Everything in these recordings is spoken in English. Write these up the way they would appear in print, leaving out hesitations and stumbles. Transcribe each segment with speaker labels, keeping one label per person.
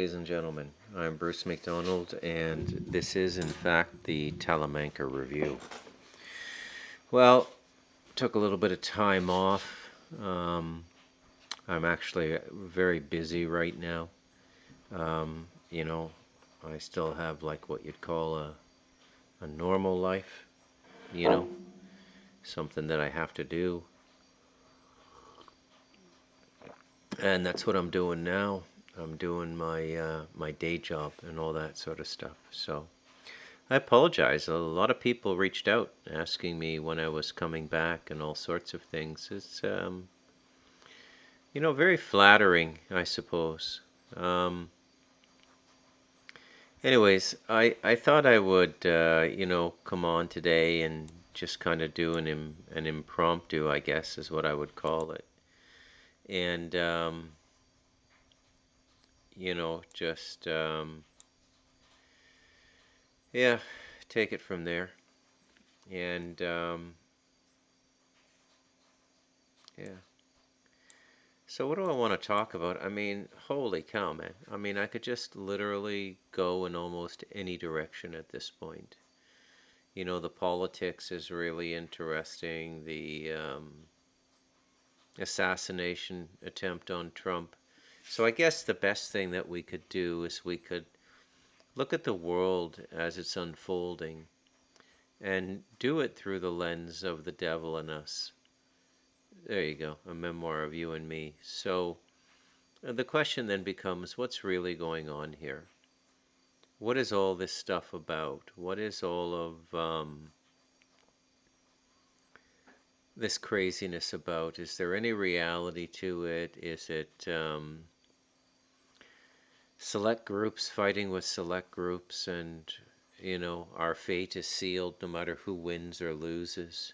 Speaker 1: ladies and gentlemen. I'm Bruce McDonald, and this is, in fact, the Talamanca Review. Well, took a little bit of time off. I'm actually very busy right now. You know, I still have like what you'd call a normal life, you know, something that I have to do. And that's what I'm doing now. I'm doing my day job and all that sort of stuff. So I apologize. A lot of people reached out asking me when I was coming back and all sorts of things. It's very flattering, I suppose. Um, Anyways, I thought I would come on today and just kind of do an impromptu, I guess, is what I would call it. And just yeah, take it from there. And yeah. So what do I want to talk about? I mean, holy cow, man. I mean, I could just literally go in almost any direction at this point. You know, the politics is really interesting. The assassination attempt on Trump. So I guess the best thing that we could do is we could look at the world as it's unfolding and do it through the lens of the devil in us. There you go, a memoir of you and me. So the question then becomes, what's really going on here? What is all this stuff about? What is all of this craziness about? Is there any reality to it? Is it select groups fighting with select groups, and our fate is sealed no matter who wins or loses?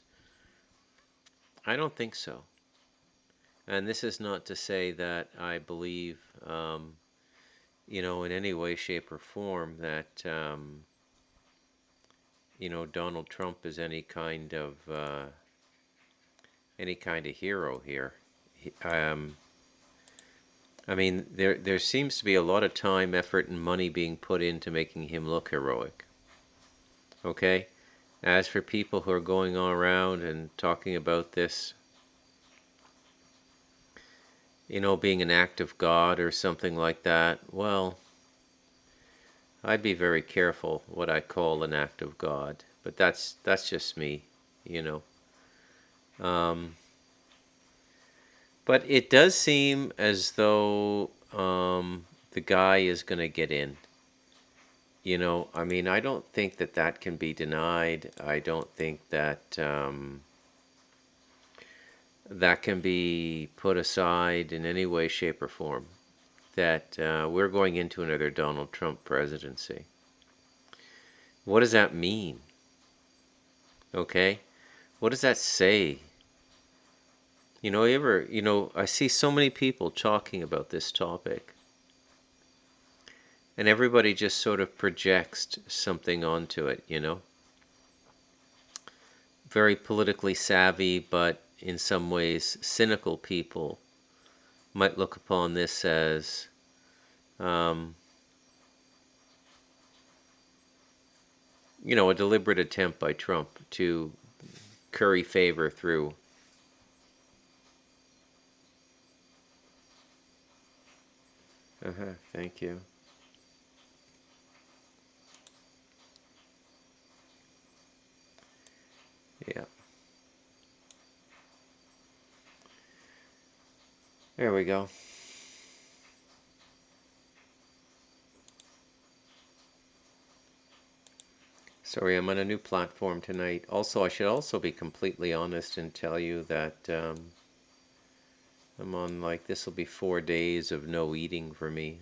Speaker 1: I don't think so. And this is not to say that I believe in any way, shape, or form that Donald Trump is any kind of hero here. I mean, there seems to be a lot of time, effort, and money being put into making him look heroic. Okay? As for people who are going on around and talking about this, being an act of God or something like that, well, I'd be very careful what I call an act of God. But that's just me, you know. But it does seem as though the guy is going to get in. I mean, I don't think that can be denied. I don't think that that can be put aside in any way, shape, or form. That we're going into another Donald Trump presidency. What does that mean? Okay? What does that say? I see so many people talking about this topic. And everybody just sort of projects something onto it, Very politically savvy, but in some ways cynical people might look upon this as a deliberate attempt by Trump to curry favor through thank you. Yeah. There we go. Sorry, I'm on a new platform tonight. Also, I should also be completely honest and tell you that I'm on, this will be 4 days of no eating for me.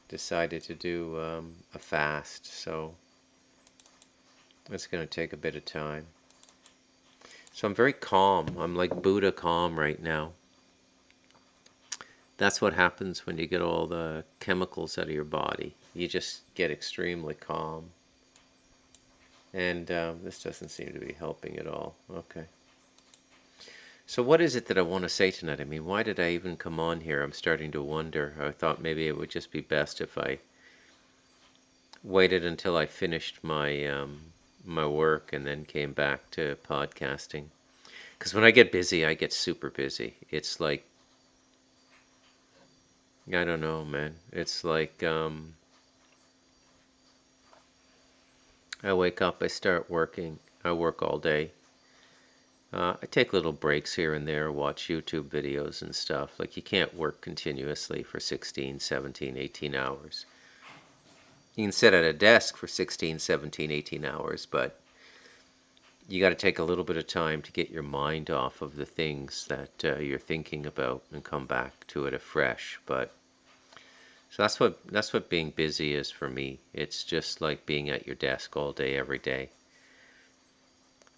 Speaker 1: Decided to do a fast, so it's going to take a bit of time. So I'm very calm. I'm like Buddha calm right now. That's what happens when you get all the chemicals out of your body. You just get extremely calm. And this doesn't seem to be helping at all. Okay. So what is it that I want to say tonight? I mean, why did I even come on here? I'm starting to wonder. I thought maybe it would just be best if I waited until I finished my work and then came back to podcasting. Because when I get busy, I get super busy. It's like, I don't know, man. It's like I wake up, I start working, I work all day. I take little breaks here and there, watch YouTube videos and stuff. Like, you can't work continuously for 16, 17, 18 hours. You can sit at a desk for 16, 17, 18 hours, but you got to take a little bit of time to get your mind off of the things that you're thinking about and come back to it afresh. But so that's what being busy is for me. It's just like being at your desk all day, every day.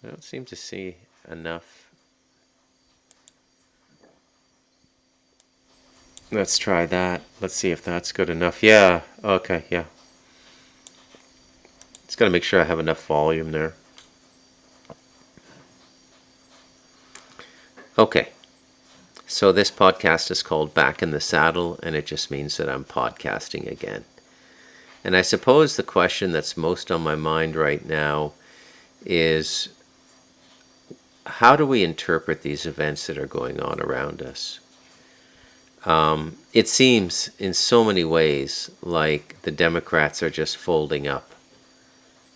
Speaker 1: I don't seem to see enough. Let's try that. Let's see if that's good enough. Yeah, okay, yeah. Just got to make sure I have enough volume there. Okay. So this podcast is called Back in the Saddle, and it just means that I'm podcasting again. And I suppose the question that's most on my mind right now is, how do we interpret these events that are going on around us? It seems in so many ways like the Democrats are just folding up,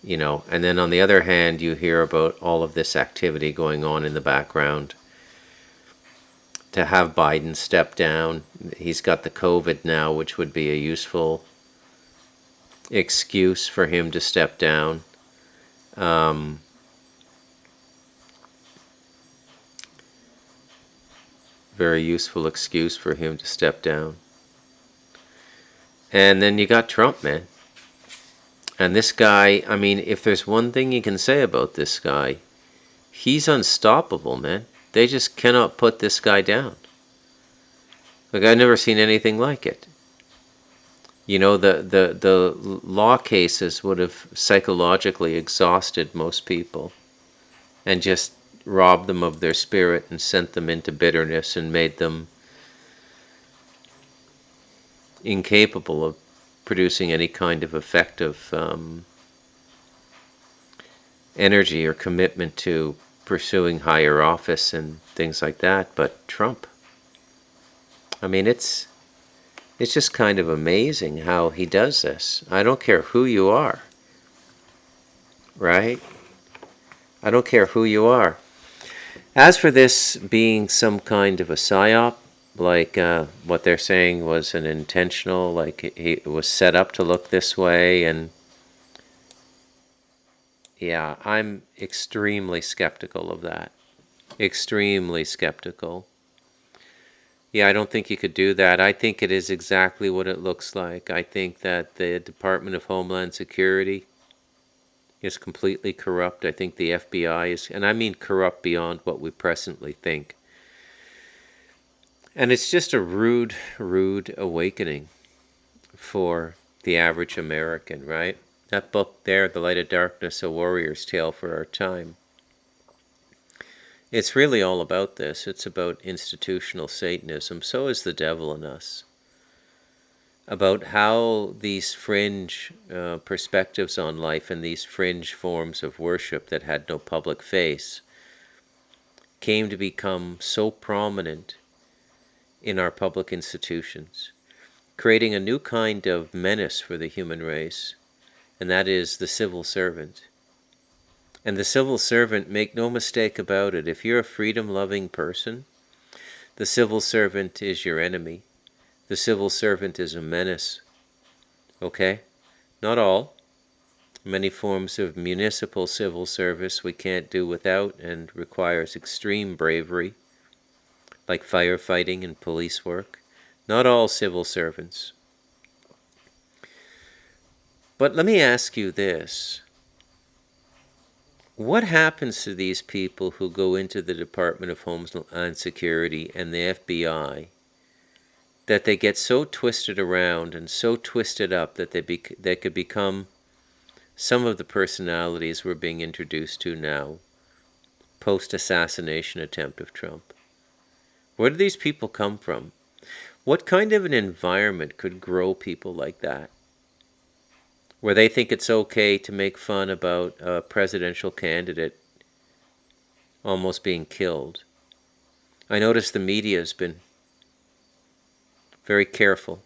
Speaker 1: and then on the other hand, you hear about all of this activity going on in the background. To have Biden step down, he's got the COVID now, which would be a useful excuse for him to step down. Very useful excuse for him to step down. And then you got Trump, man. And this guy, I mean, if there's one thing you can say about this guy, he's unstoppable, man. They just cannot put this guy down. Like, I've never seen anything like it. The law cases would have psychologically exhausted most people and just robbed them of their spirit and sent them into bitterness and made them incapable of producing any kind of effective energy or commitment to pursuing higher office and things like that. But Trump, I mean, it's just kind of amazing how he does this. I don't care who you are, right? I don't care who you are. As for this being some kind of a psyop, like what they're saying was an intentional, like it was set up to look this way, and yeah, I'm extremely skeptical of that. Extremely skeptical. Yeah, I don't think you could do that. I think it is exactly what it looks like. I think that the Department of Homeland Security is completely corrupt. I think the FBI is, and I mean corrupt beyond what we presently think. And it's just a rude, rude awakening for the average American, right? That book there, The Light of Darkness, A Warrior's Tale for Our Time. It's really all about this. It's about institutional Satanism. So is the devil in us. About how these fringe perspectives on life and these fringe forms of worship that had no public face came to become so prominent in our public institutions, creating a new kind of menace for the human race, and that is the civil servant. And the civil servant, make no mistake about it, if you're a freedom-loving person, the civil servant is your enemy. The civil servant is a menace. Okay? Not all. Many forms of municipal civil service we can't do without and requires extreme bravery, like firefighting and police work. Not all civil servants. But let me ask you this. What happens to these people who go into the Department of Homeland Security and the FBI that they get so twisted around and so twisted up that they could become some of the personalities we're being introduced to now, post-assassination attempt of Trump? Where do these people come from? What kind of an environment could grow people like that? Where they think it's okay to make fun about a presidential candidate almost being killed. I notice the media has been very careful,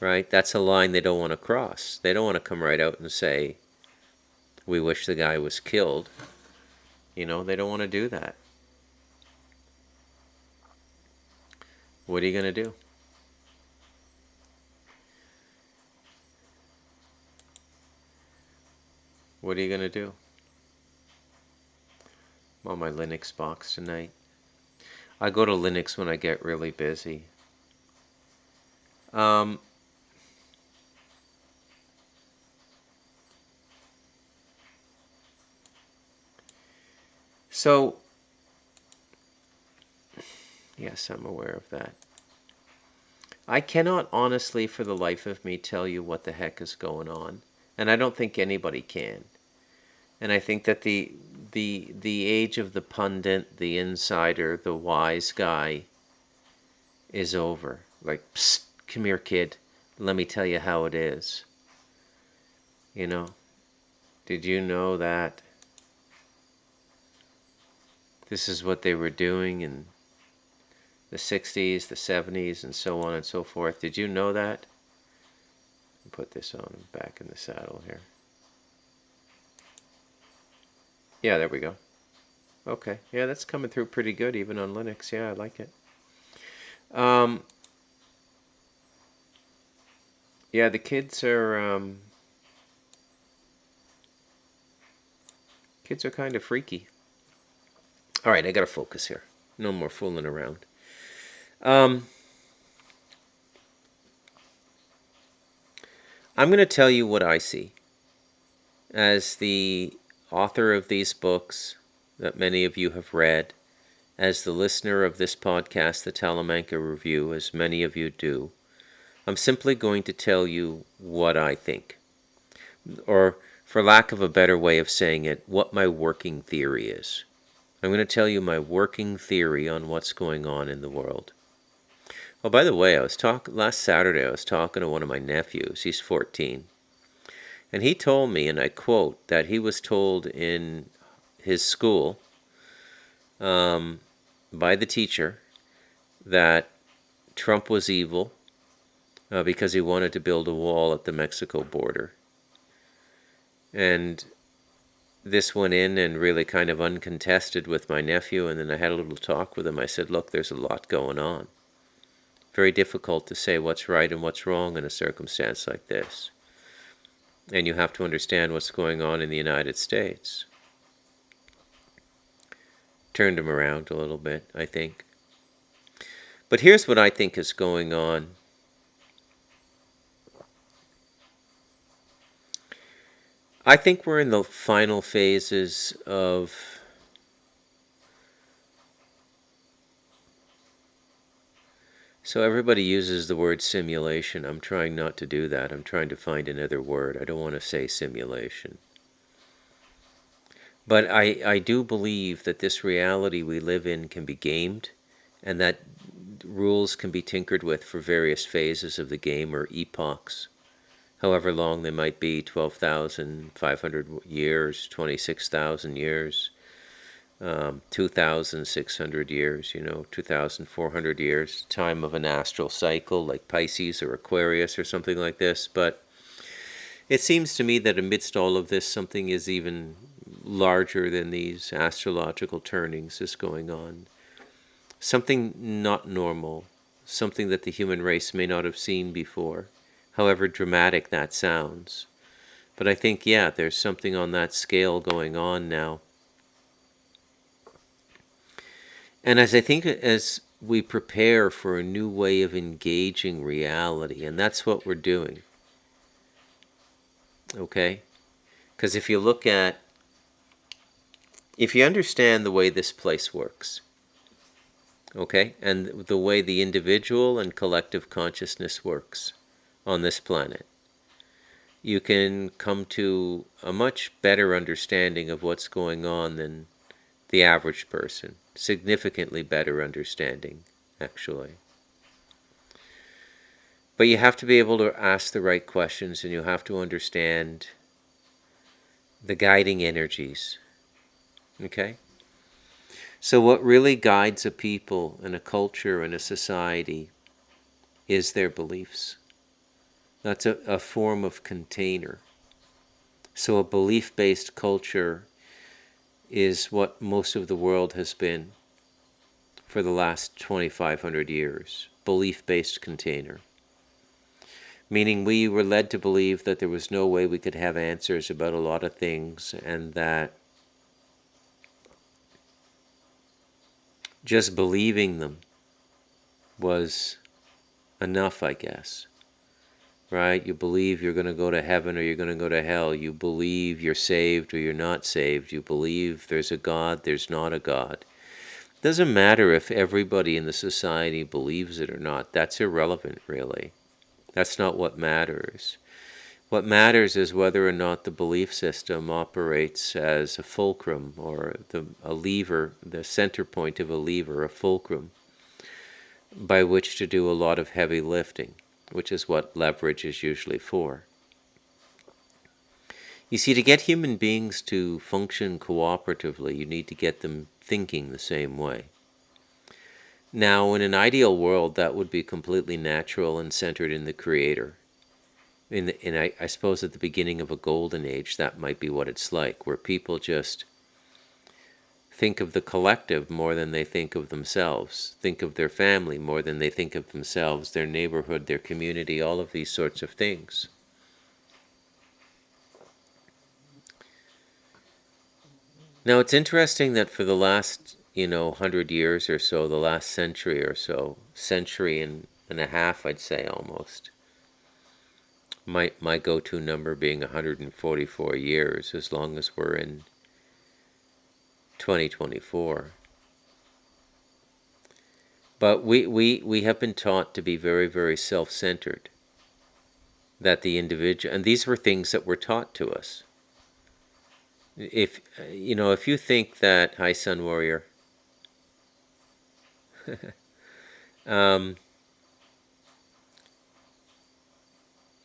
Speaker 1: right? That's a line they don't want to cross. They don't want to come right out and say, we wish the guy was killed. They don't want to do that. What are you going to do? What are you going to do? I'm on my Linux box tonight. I go to Linux when I get really busy. So, yes, I'm aware of that. I cannot honestly, for the life of me, tell you what the heck is going on. And I don't think anybody can. And I think that the age of the pundit, the insider, the wise guy is over. Like, psst, come here, kid. Let me tell you how it is. Did you know that this is what they were doing in the 60s, the 70s, and so on and so forth? Did you know that? Put this on back in the saddle here. Yeah, there we go. Okay, yeah, that's coming through pretty good even on Linux. Yeah, I like it. Yeah, the kids are kind of freaky. All right, I gotta focus here. No more fooling around. I'm going to tell you what I see as the author of these books that many of you have read, as the listener of this podcast, the Talamanca Review, as many of you do. I'm simply going to tell you what I think, or for lack of a better way of saying it, what my working theory is. I'm going to tell you my working theory on what's going on in the world. Oh, by the way, last Saturday I was talking to one of my nephews. He's 14. And he told me, and I quote, that he was told in his school by the teacher that Trump was evil because he wanted to build a wall at the Mexico border. And this went in and really kind of uncontested with my nephew, and then I had a little talk with him. I said, look, there's a lot going on. Very difficult to say what's right and what's wrong in a circumstance like this. And you have to understand what's going on in the United States. Turned him around a little bit, I think. But here's what I think is going on. I think we're in the final phases of so everybody uses the word simulation. I'm trying not to do that. I'm trying to find another word. I don't want to say simulation. But I do believe that this reality we live in can be gamed, and that rules can be tinkered with for various phases of the game or epochs, however long they might be, 12,500 years, 26,000 years, 2,600 years, 2,400 years, time of an astral cycle like Pisces or Aquarius or something like this. But it seems to me that amidst all of this, something is even larger than these astrological turnings is going on. Something not normal, something that the human race may not have seen before, however dramatic that sounds. But I think, yeah, there's something on that scale going on now. And as we prepare for a new way of engaging reality, and that's what we're doing, okay? Because if you understand the way this place works, okay, and the way the individual and collective consciousness works on this planet, you can come to a much better understanding of what's going on than the average person. Significantly better understanding. actually. But you have to be able to ask the right questions, and you have to understand the guiding energies. Okay? So what really guides a people and a culture and a society is their beliefs. That's a form of container. So a belief-based culture is what most of the world has been for the last 2,500 years. Belief-based container. Meaning we were led to believe that there was no way we could have answers about a lot of things, and that just believing them was enough, I guess. Right? You believe you're going to go to heaven or you're going to go to hell. You believe you're saved or you're not saved. You believe there's a God, there's not a God. It doesn't matter if everybody in the society believes it or not. That's irrelevant, really. That's not what matters. What matters is whether or not the belief system operates as a fulcrum, or a lever, the center point of a lever, a fulcrum, by which to do a lot of heavy lifting, which is what leverage is usually for. You see, to get human beings to function cooperatively, you need to get them thinking the same way. Now, in an ideal world, that would be completely natural and centered in the Creator. I suppose at the beginning of a golden age, that might be what it's like, where people just think of the collective more than they think of themselves, think of their family more than they think of themselves, their neighborhood, their community, all of these sorts of things. Now, it's interesting that for the last, 100 years or so, the last century or so, century and a half, I'd say almost, my go-to number being 144 years, as long as we're in 2024. But we have been taught to be very, very self-centered. That the individual, and these were things that were taught to us. If you think that, hi Sun Warrior,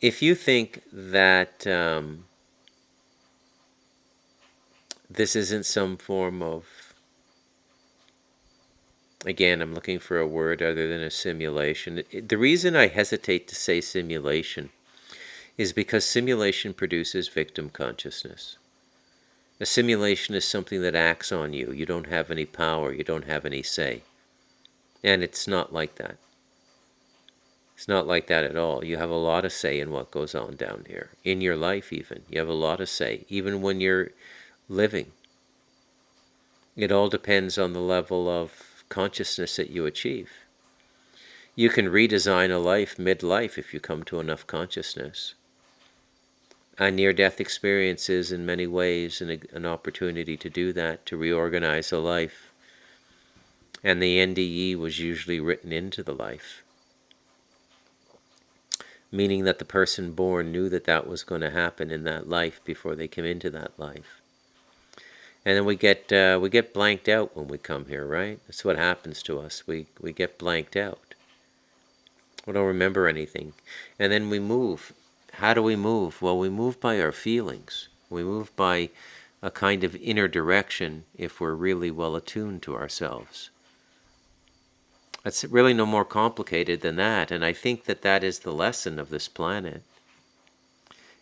Speaker 1: if you think that this isn't some form of, again, I'm looking for a word other than a simulation. The reason I hesitate to say simulation is because simulation produces victim consciousness. A simulation is something that acts on you. You don't have any power. You don't have any say. And it's not like that. It's not like that at all. You have a lot of say in what goes on down here. In your life even. You have a lot of say. Even when you're living. It all depends on the level of consciousness that you achieve. You can redesign a life mid-life if you come to enough consciousness. A near-death experience is in many ways an opportunity to do that, to reorganize a life. And the NDE was usually written into the life. Meaning that the person born knew that that was going to happen in that life before they came into that life. And then we get blanked out when we come here, right? That's what happens to us. We get blanked out. We don't remember anything. And then we move. How do we move? Well, we move by our feelings. We move by a kind of inner direction if we're really well attuned to ourselves. It's really no more complicated than that, and I think that that is the lesson of this planet,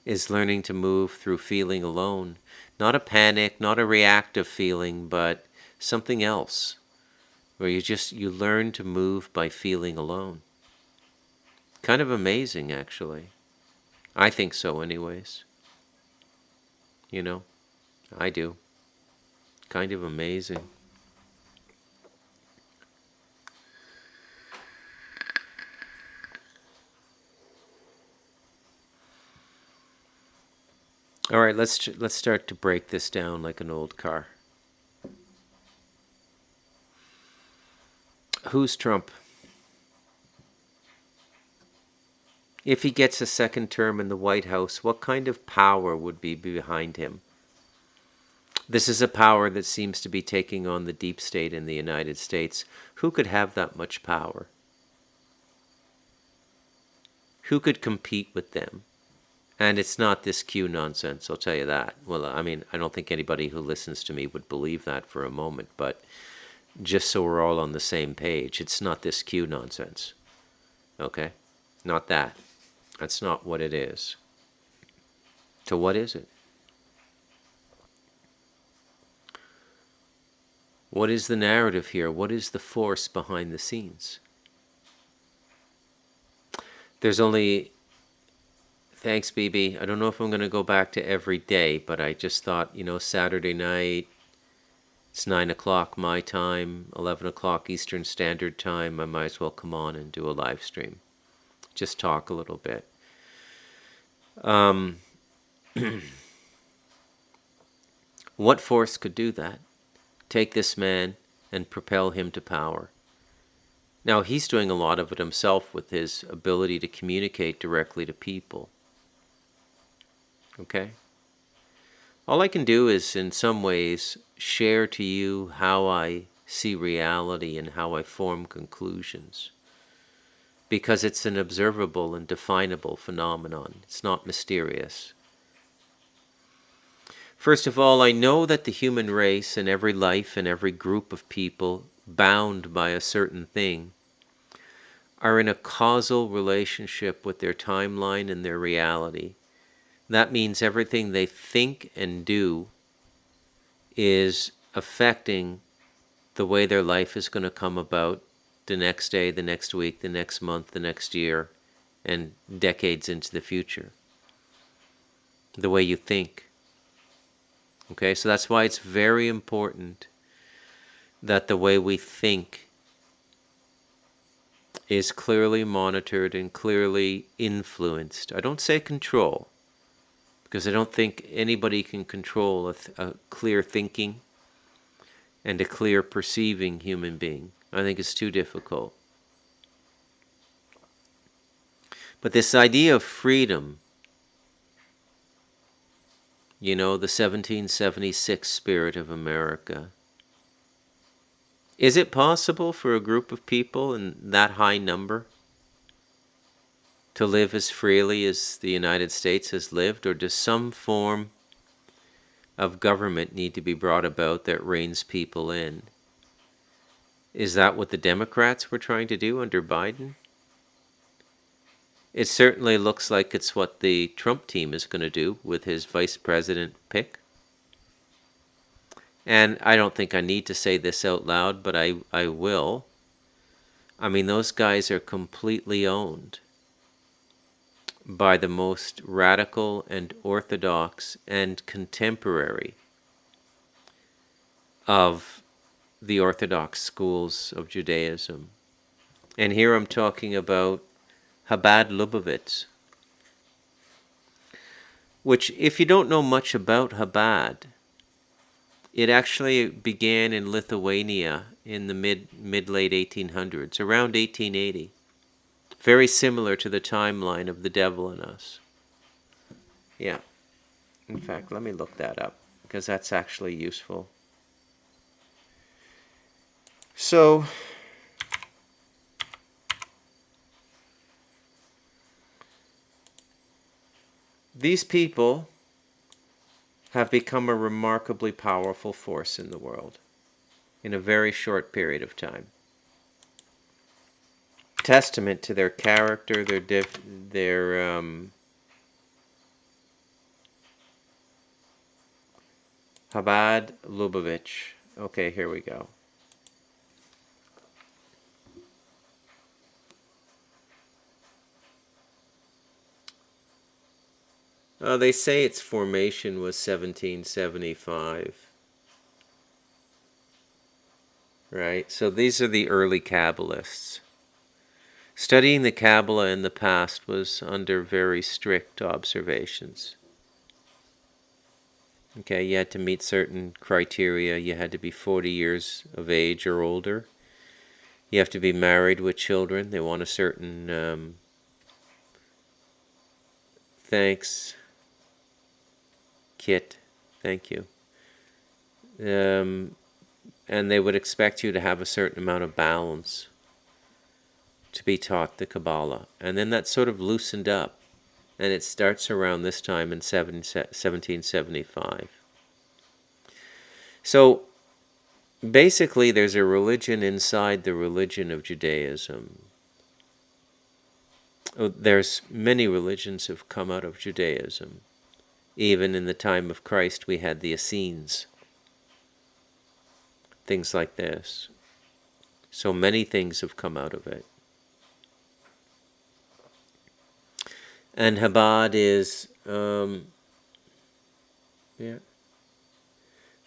Speaker 1: is learning to move through feeling alone. Not a panic, not a reactive feeling, but something else, where you learn to move by feeling alone. Kind of amazing, actually. I think so anyways. I do. Kind of amazing. All right, let's start to break this down like an old car. Who's Trump? If he gets a second term in the White House, what kind of power would be behind him? This is a power that seems to be taking on the deep state in the United States. Who could have that much power? Who could compete with them? And it's not this Q nonsense, I'll tell you that. Well, I mean, I don't think anybody who listens to me would believe that for a moment, but just so we're all on the same page, it's not this Q nonsense. Okay? Not that. That's not what it is. So what is it? What is the narrative here? What is the force behind the scenes? There's only... Thanks, BB. I don't know if I'm going to go back to every day, but I just thought, Saturday night, it's 9 o'clock my time, 11 o'clock Eastern Standard Time. I might as well come on and do a live stream. Just talk a little bit. What force could do that? Take this man and propel him to power. Now, he's doing a lot of it himself with his ability to communicate directly to people. Okay? All I can do is, in some ways, share to you how I see reality and how I form conclusions. Because it's an observable and definable phenomenon. It's not mysterious. First of all, I know that the human race and every life and every group of people bound by a certain thing are in a causal relationship with their timeline and their reality. That means everything they think and do is affecting the way their life is going to come about the next day, the next week, the next month, the next year, and decades into the future. The way you think. Okay, so that's why it's very important that the way we think is clearly monitored and clearly influenced. I don't say control, because I don't think anybody can control a clear thinking and a clear perceiving human being. I think it's too difficult. But this idea of freedom, the 1776 spirit of America, is it possible for a group of people in that high number to live as freely as the United States has lived, or does some form of government need to be brought about that reins people in? Is that what the Democrats were trying to do under Biden? It certainly looks like it's what the Trump team is going to do with his vice president pick. And I don't think I need to say this out loud, but I will. I mean, those guys are completely owned by the most radical and orthodox and contemporary of the Orthodox schools of Judaism. And here I'm talking about Chabad Lubavitch, which, if you don't know much about Chabad, it actually began in Lithuania in the mid-late 1800s, around 1880. Very similar to the timeline of The Devil in Us. Yeah. In fact, let me look that up, because that's actually useful. So, these people have become a remarkably powerful force in the world in a very short period of time. Testament to their character, their Chabad Lubavitch. Okay, here we go. They say its formation was 1775. Right? So these are the early Kabbalists. Studying the Kabbalah in the past was under very strict observations. Okay, you had to meet certain criteria. You had to be 40 years of age or older. You have to be married with children. They want a certain... Thanks, Kit. Thank you. and they would expect you to have a certain amount of balance to be taught the Kabbalah. And then that sort of loosened up, and it starts around this time in 1775. So basically, there's a religion inside the religion of Judaism. There's many religions have come out of Judaism. Even in the time of Christ, we had the Essenes, things like this. So many things have come out of it. And Chabad is, yeah.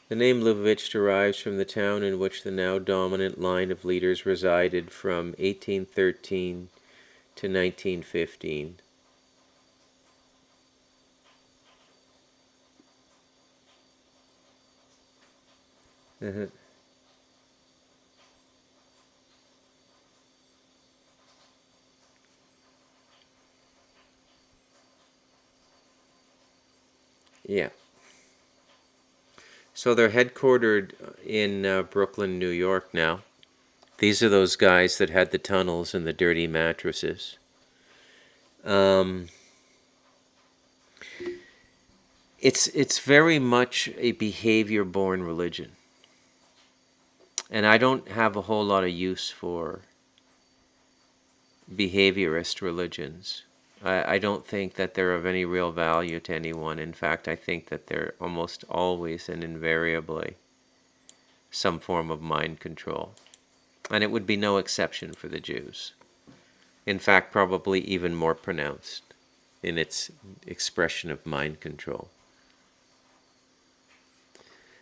Speaker 1: The name Lubavitch derives from the town in which the now dominant line of leaders resided from 1813 to 1915. Yeah. So they're headquartered in Brooklyn, New York now. These are those guys that had the tunnels and the dirty mattresses. It's very much a behavior-born religion. And I don't have a whole lot of use for behaviorist religions. I don't think that they're of any real value to anyone. In fact, I think that they're almost always and invariably some form of mind control. And it would be no exception for the Jews. In fact, probably even more pronounced in its expression of mind control.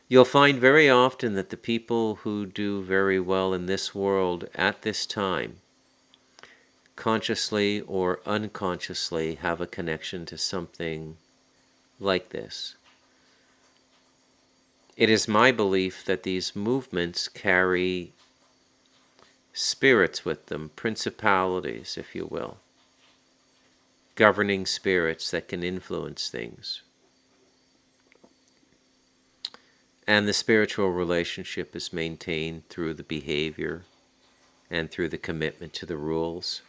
Speaker 1: You'll find very often that the people who do very well in this world at this time consciously or unconsciously have a connection to something like this. It is my belief that these movements carry spirits with them, principalities, if you will, governing spirits that can influence things. And the spiritual relationship is maintained through the behavior and through the commitment to the rules.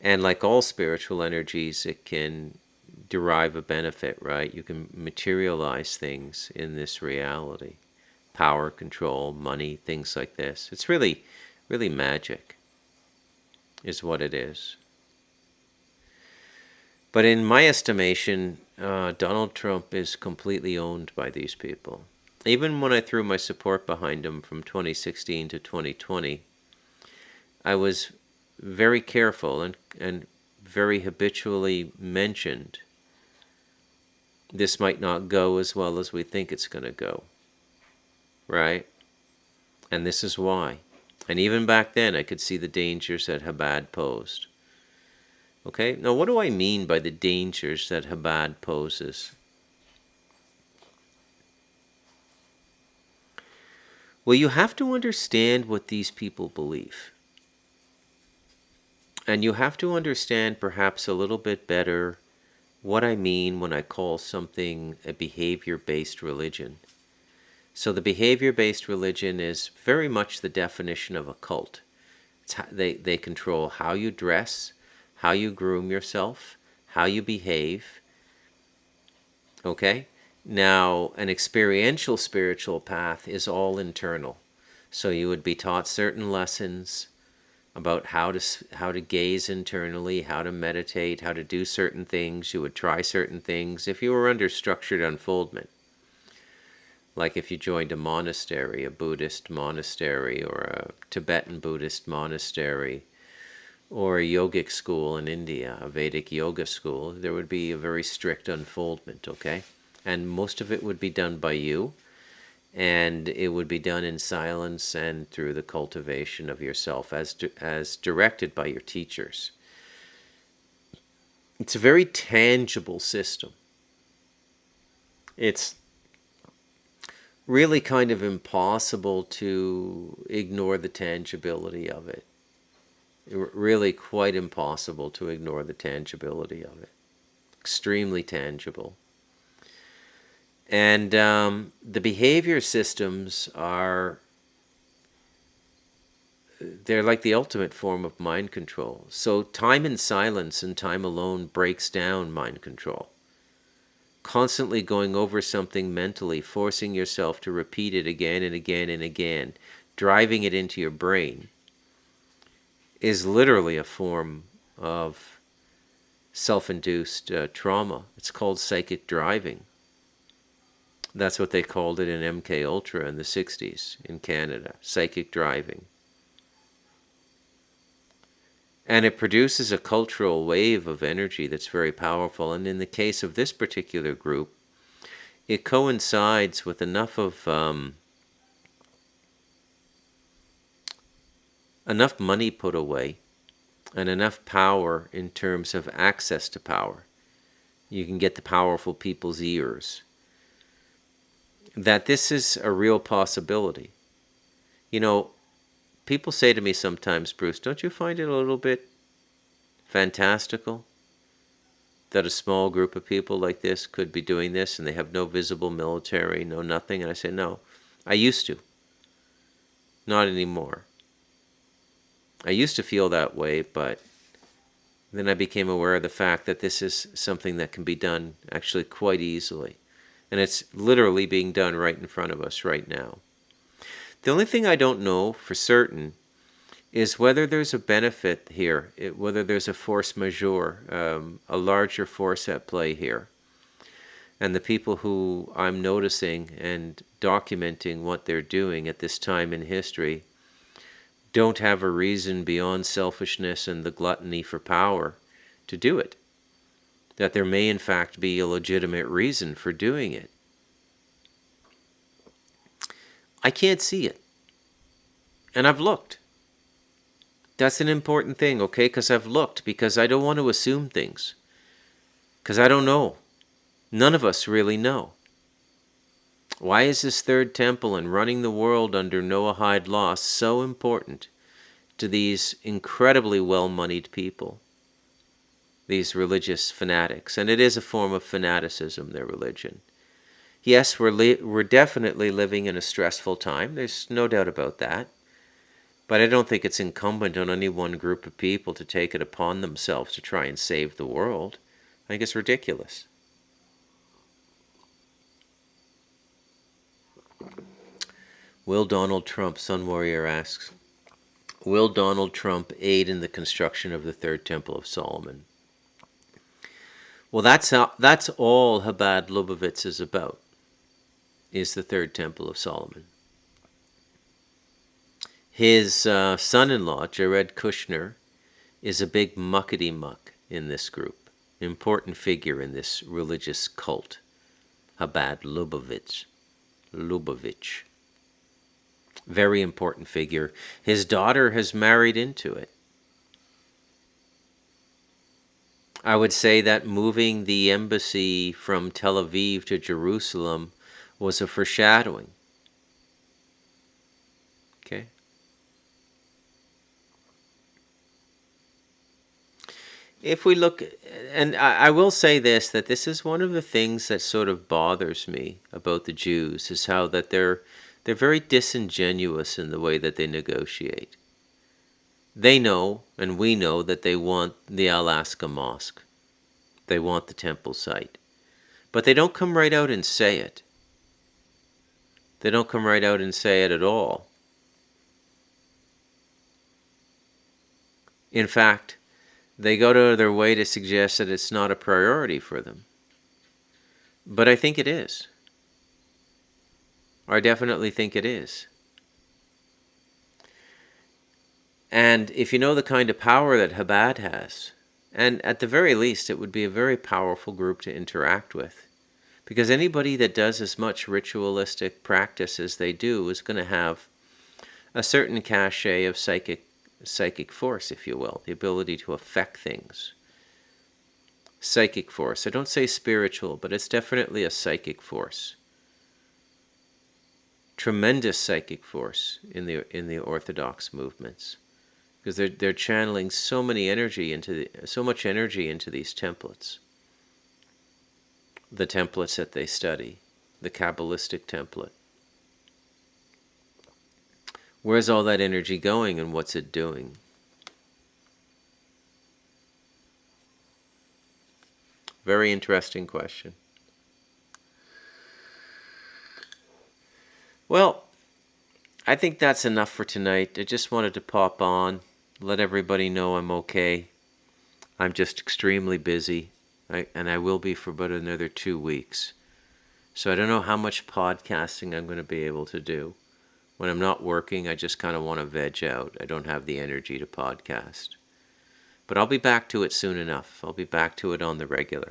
Speaker 1: And like all spiritual energies, it can derive a benefit, right? You can materialize things in this reality. Power, control, money, things like this. It's really, really magic is what it is. But in my estimation, Donald Trump is completely owned by these people. Even when I threw my support behind him from 2016 to 2020, I was very careful and very habitually mentioned this might not go as well as we think it's going to go, right? And this is why. And even back then, I could see the dangers that Chabad posed. Okay, now what do I mean by the dangers that Chabad poses? Well, you have to understand what these people believe. And you have to understand perhaps a little bit better what I mean when I call something a behavior-based religion. So the behavior-based religion is very much the definition of a cult. They control how you dress, how you groom yourself, how you behave. Okay? Now, an experiential spiritual path is all internal. So you would be taught certain lessons about how to gaze internally, how to meditate, how to do certain things. You would try certain things if you were under structured unfoldment. Like if you joined a monastery, a Buddhist monastery, or a Tibetan Buddhist monastery, or a yogic school in India, a Vedic yoga school, there would be a very strict unfoldment, okay? And most of it would be done by you, and it would be done in silence and through the cultivation of yourself as directed by your teachers. It's a very tangible system. It's really kind of impossible to ignore the tangibility of it. Really quite impossible to ignore the tangibility of it. Extremely tangible. And the behavior systems they're like the ultimate form of mind control. So time in silence and time alone breaks down mind control. Constantly going over something mentally, forcing yourself to repeat it again and again and again, driving it into your brain, is literally a form of self-induced trauma. It's called psychic driving. That's what they called it in MK Ultra in the 60s in Canada, psychic driving. And it produces a cultural wave of energy that's very powerful. And in the case of this particular group, it coincides with enough money put away and enough power in terms of access to power. You can get the powerful people's ears. That this is a real possibility. You know, people say to me sometimes, Bruce, don't you find it a little bit fantastical that a small group of people like this could be doing this and they have no visible military, no nothing? And I say, no, I used to. Not anymore. I used to feel that way, but then I became aware of the fact that this is something that can be done actually quite easily. And it's literally being done right in front of us right now. The only thing I don't know for certain is whether there's a benefit here, whether there's a force majeure, a larger force at play here. And the people who I'm noticing and documenting what they're doing at this time in history don't have a reason beyond selfishness and the gluttony for power to do it. That there may in fact be a legitimate reason for doing it. I can't see it. And I've looked. That's an important thing, okay? Because I've looked, because I don't want to assume things. Because I don't know. None of us really know. Why is this third temple and running the world under Noahide law so important to these incredibly well-moneyed people? These religious fanatics. And it is a form of fanaticism, their religion. Yes, we're definitely living in a stressful time. There's no doubt about that. But I don't think it's incumbent on any one group of people to take it upon themselves to try and save the world. I think it's ridiculous. Will Donald Trump, Sun Warrior asks, will Donald Trump aid in the construction of the Third Temple of Solomon? Well, that's all Chabad Lubavitch is about, is the Third Temple of Solomon. His son-in-law, Jared Kushner, is a big muckety-muck in this group, important figure in this religious cult, Chabad Lubavitch. Very important figure. His daughter has married into it. I would say that moving the embassy from Tel Aviv to Jerusalem was a foreshadowing. Okay? If we look, and I will say this, that this is one of the things that sort of bothers me about the Jews, is how that they're very disingenuous in the way that they negotiate. They know, and we know, that they want the Al-Aqsa Mosque. They want the temple site. But they don't come right out and say it. They don't come right out and say it at all. In fact, they go to their way to suggest that it's not a priority for them. But I think it is. I definitely think it is. And if you know the kind of power that Chabad has, and at the very least it would be a very powerful group to interact with, because anybody that does as much ritualistic practice as they do is going to have a certain cachet of psychic force, if you will, the ability to affect things. Psychic force. I don't say spiritual, but it's definitely a psychic force. Tremendous psychic force in the Orthodox movements, because they're channeling so much energy into these templates, the templates that they study. the Kabbalistic template. Where's all that energy going and what's it doing? Very interesting question. Well, I think that's enough for tonight. I just wanted to pop on, let everybody know I'm okay. I'm just extremely busy, and I will be for about another 2 weeks. So I don't know how much podcasting I'm going to be able to do. When I'm not working, I just kind of want to veg out. I don't have the energy to podcast. But I'll be back to it soon enough. I'll be back to it on the regular.